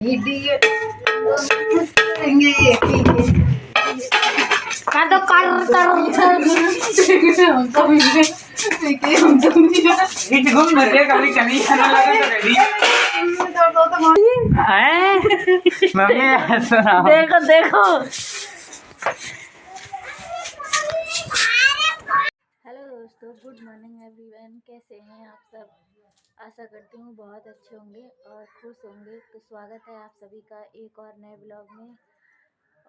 Idiot करेंगे कर दो कर हमको भी देखिए हमको भी हिट घूम मरे कभी कभी खाना लगा तो रेडी है मम्मी सुनाओ देखो देखो। हेलो दोस्तों, गुड मॉर्निंग एवरीवन। कैसे हैं आप सब? आशा करती हूँ बहुत अच्छे होंगे और खुश होंगे। तो स्वागत है आप सभी का एक और नए ब्लॉग में।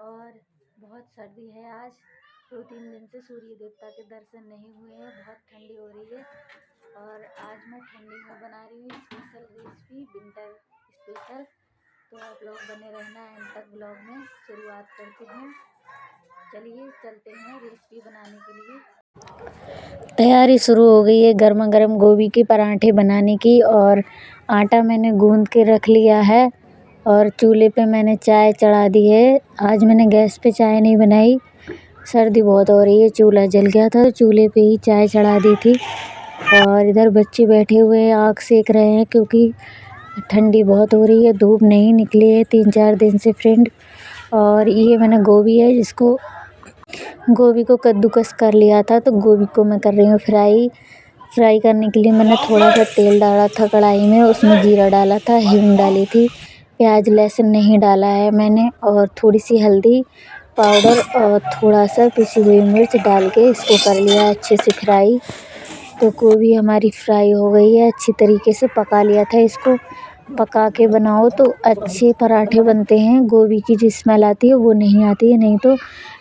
और बहुत सर्दी है आज, 2-3 दिन से सूर्य देवता के दर्शन नहीं हुए हैं, बहुत ठंडी हो रही है। और आज मैं ठंडी में बना रही हूँ स्पेशल रेसिपी, विंटर स्पेशल। तो आप लोग बने रहना एंड तक ब्लॉग में। शुरुआत करते हैं, चलिए चलते हैं रेसिपी बनाने के लिए। तैयारी शुरू हो गई है गर्मा गर्म गोभी के पराठे बनाने की। और आटा मैंने गूंद के रख लिया है और चूल्हे पे मैंने चाय चढ़ा दी है। आज मैंने गैस पे चाय नहीं बनाई, सर्दी बहुत हो रही है, चूल्हा जल गया था तो चूल्हे पे ही चाय चढ़ा दी थी। और इधर बच्चे बैठे हुए हैं, आग सेक रहे हैं क्योंकि ठंडी बहुत हो रही है, धूप नहीं निकली है 3-4 दिन से फ्रेंड। और ये मैंने गोभी को कद्दूकस कर लिया था, तो गोभी को मैं कर रही हूँ फ्राई करने के लिए मैंने थोड़ा सा तेल डाला था कढ़ाई में, उसमें जीरा डाला था, हींग डाली थी, प्याज लहसुन नहीं डाला है मैंने, और थोड़ी सी हल्दी पाउडर और थोड़ा सा पिसी हुई मिर्च डाल के इसको कर लिया अच्छे से फ्राई। तो गोभी हमारी फ्राई हो गई है, अच्छी तरीके से पका लिया था। इसको पका के बनाओ तो अच्छे पराठे बनते हैं, गोभी की जो स्मेल आती है वो नहीं आती है, नहीं तो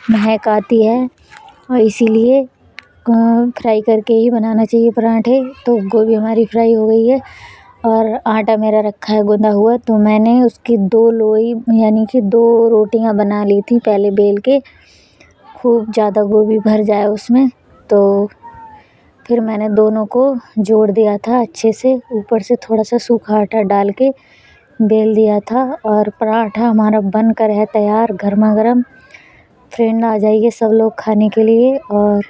महक आती है। और इसीलिए फ्राई करके ही बनाना चाहिए पराठे। तो गोभी हमारी फ्राई हो गई है और आटा मेरा रखा है गूंदा हुआ, तो मैंने उसकी 2 लोई यानी कि 2 रोटियां बना ली थी पहले बेल के, खूब ज़्यादा गोभी भर जाए उसमें। तो फिर मैंने दोनों को जोड़ दिया था अच्छे से, ऊपर से थोड़ा सा सूखा आटा डाल के बेल दिया था। और पराठा हमारा बनकर है तैयार गर्मा गर्म। फ्रेंड आ जाइए सब लोग खाने के लिए। और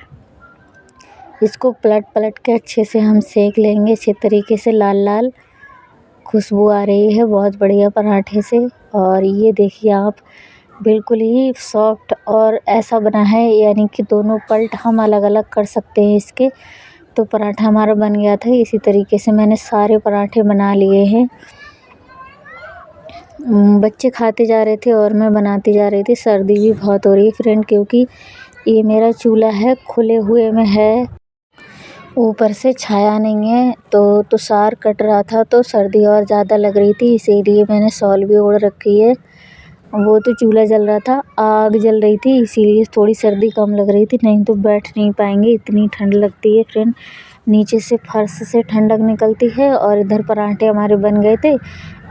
इसको पलट के अच्छे से हम सेक लेंगे, अच्छे तरीके से लाल लाल खुशबू आ रही है बहुत बढ़िया पराठे से। और ये देखिए आप, बिल्कुल ही सॉफ्ट और ऐसा बना है, यानी कि दोनों पलट हम अलग अलग कर सकते हैं इसके। तो पराठा हमारा बन गया था। इसी तरीके से मैंने सारे पराठे बना लिए हैं। बच्चे खाते जा रहे थे और मैं बनाती जा रही थी। सर्दी भी बहुत हो रही है फ्रेंड, क्योंकि ये मेरा चूल्हा है खुले हुए में है, ऊपर से छाया नहीं है, तो तुषार कट रहा था तो सर्दी और ज़्यादा लग रही थी, इसीलिए मैंने शॉल भी ओढ़ रखी है। वो तो चूल्हा जल रहा था, आग जल रही थी, इसीलिए थोड़ी सर्दी कम लग रही थी, नहीं तो बैठ नहीं पाएंगे, इतनी ठंड लगती है फ्रेंड। नीचे से फर्श से ठंडक निकलती है। और इधर पराठे हमारे बन गए थे,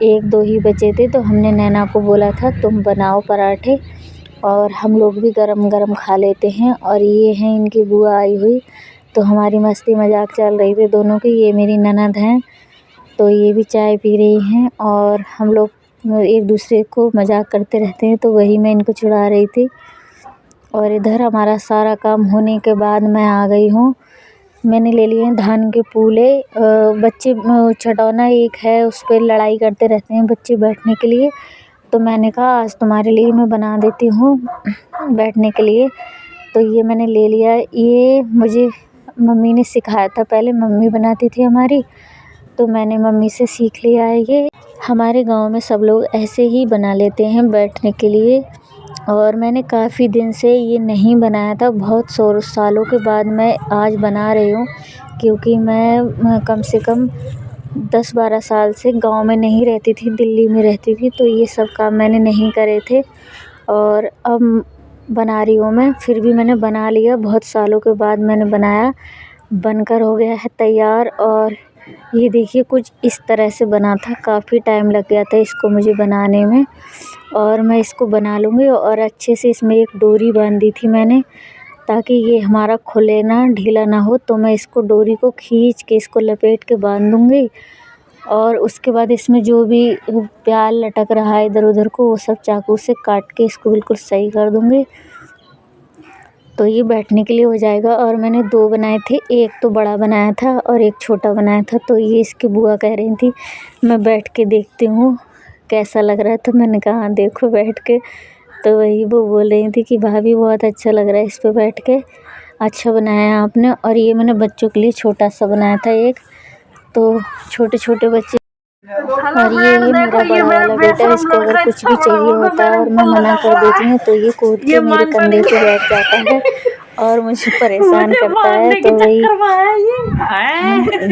1-2 ही बचे थे, तो हमने नैना को बोला था तुम बनाओ पराठे और हम लोग भी गरम गरम खा लेते हैं। और ये हैं इनकी बुआ आई हुई, तो हमारी मस्ती मजाक चल रही थी दोनों की। ये मेरी ननद हैं, तो ये भी चाय पी रही हैं और हम लोग एक दूसरे को मजाक करते रहते हैं, तो वही मैं इनको चिढ़ा रही थी। और इधर हमारा सारा काम होने के बाद मैं आ गई हूँ। मैंने ले लिए हैं धान के पूले। बच्चे छठौना एक है, उस पर लड़ाई करते रहते हैं बच्चे बैठने के लिए, तो मैंने कहा आज तुम्हारे लिए मैं बना देती हूँ बैठने के लिए। तो ये मैंने ले लिया। ये मुझे मम्मी ने सिखाया था, पहले मम्मी बनाती थी हमारी, तो मैंने मम्मी से सीख लिया है। ये हमारे गांव में सब लोग ऐसे ही बना लेते हैं बैठने के लिए। और मैंने काफ़ी दिन से ये नहीं बनाया था, बहुत सालों के बाद मैं आज बना रही हूँ, क्योंकि मैं कम से कम 10-12 साल से गांव में नहीं रहती थी, दिल्ली में रहती थी, तो ये सब काम मैंने नहीं करे थे। और अब बना रही हूँ मैं, फिर भी मैंने बना लिया, बहुत सालों के बाद मैंने बनाया, बनकर हो गया है तैयार। और ये देखिए कुछ इस तरह से बना था, काफ़ी टाइम लग गया था इसको मुझे बनाने में। और मैं इसको बना लूँगी। और अच्छे से इसमें एक डोरी बांधी थी मैंने, ताकि ये हमारा खुले ना, ढीला ना हो। तो मैं इसको डोरी को खींच के इसको लपेट के बांध दूँगी। और उसके बाद इसमें जो भी प्याल लटक रहा है इधर उधर को, वो सब चाकू से काट के इसको बिल्कुल सही कर दूँगी। तो ये बैठने के लिए हो जाएगा। और मैंने 2 बनाए थे, एक तो बड़ा बनाया था और एक छोटा बनाया था। तो ये इसकी बुआ कह रही थी मैं बैठ के देखती हूँ कैसा लग रहा है, तो मैंने कहा हाँ देखो बैठ के। तो वही वो बोल रही थी कि भाभी बहुत अच्छा लग रहा है इस पे बैठ के, अच्छा बनाया आपने। और ये मैंने बच्चों के लिए छोटा सा बनाया था एक, तो छोटे छोटे बच्चे। और ये है मेरा बड़ा वाला बेटा, इसको अगर कुछ भी चाहिए होता है और मैं मना कर देती हूँ तो ये कूद के मेरे कंधे पे बैठ जाता है और मुझे परेशान करता है। तो वही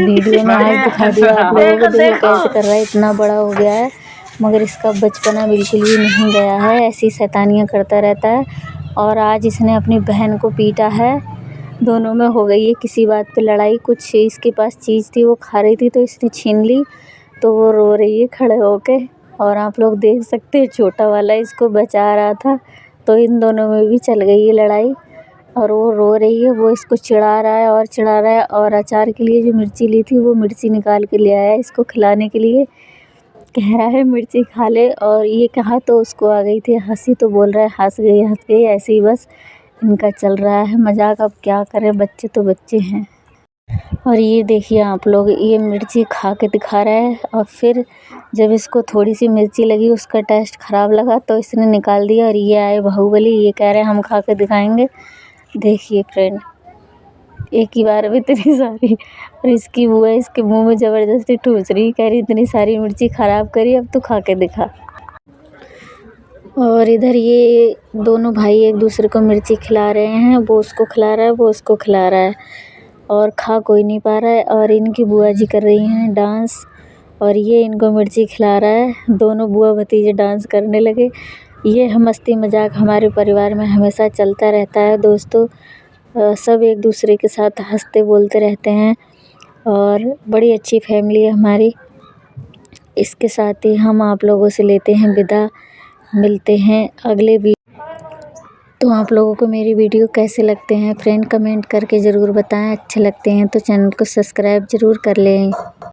वीडियो में आज दिखा दिया आप लोगों को, देखो कैसे कर रहा है, इतना बड़ा हो गया है मगर इसका बचपना बिल्कुल भी नहीं गया है, ऐसी शैतानियाँ करता रहता है। और आज इसने अपनी बहन को पीटा है, दोनों में हो गई है किसी बात पे लड़ाई। कुछ इसके पास चीज़ थी वो खा रही थी तो इसने छीन ली, तो वो रो रही है खड़े होके। और आप लोग देख सकते हैं छोटा वाला इसको बचा रहा था, तो इन दोनों में भी चल गई है लड़ाई और वो रो रही है, वो इसको चिढ़ा रहा है और चिढ़ा रहा है। और अचार के लिए जो मिर्ची ली थी वो मिर्ची निकाल के ले आया इसको खिलाने के लिए, कह रहा है मिर्ची खा ले। और ये कहा तो उसको आ गई थी हंसी, तो बोल रहा है हंस गई, ऐसे ही बस इनका चल रहा है मजाक। अब क्या करें, बच्चे तो बच्चे हैं। और ये देखिए आप लोग, ये मिर्ची खा के दिखा रहा है और फिर जब इसको थोड़ी सी मिर्ची लगी, उसका टेस्ट ख़राब लगा तो इसने निकाल दिया। और ये आए बाहुबली, ये कह रहे हैं हम खा के दिखाएंगे। देखिए फ्रेंड, एक ही बार में इतनी सारी, और इसकी बुआ इसके मुंह में ज़बरदस्ती ठूस रही, कह रही इतनी सारी मिर्ची ख़राब करी, अब तू खा के दिखा। और इधर ये दोनों भाई एक दूसरे को मिर्ची खिला रहे हैं, वो उसको खिला रहा है, वो उसको खिला रहा है और खा कोई नहीं पा रहा है। और इनकी बुआ जी कर रही हैं डांस और ये इनको मिर्ची खिला रहा है, दोनों बुआ भतीजे डांस करने लगे। ये मस्ती मजाक हमारे परिवार में हमेशा चलता रहता है दोस्तों, सब एक दूसरे के साथ हंसते बोलते रहते हैं और बड़ी अच्छी फैमिली है हमारी। इसके साथ ही हम आप लोगों से लेते हैं विदा, मिलते हैं अगले तो आप लोगों को मेरी वीडियो कैसे लगते हैं फ्रेंड, कमेंट करके ज़रूर बताएं। अच्छे लगते हैं तो चैनल को सब्सक्राइब ज़रूर कर लें।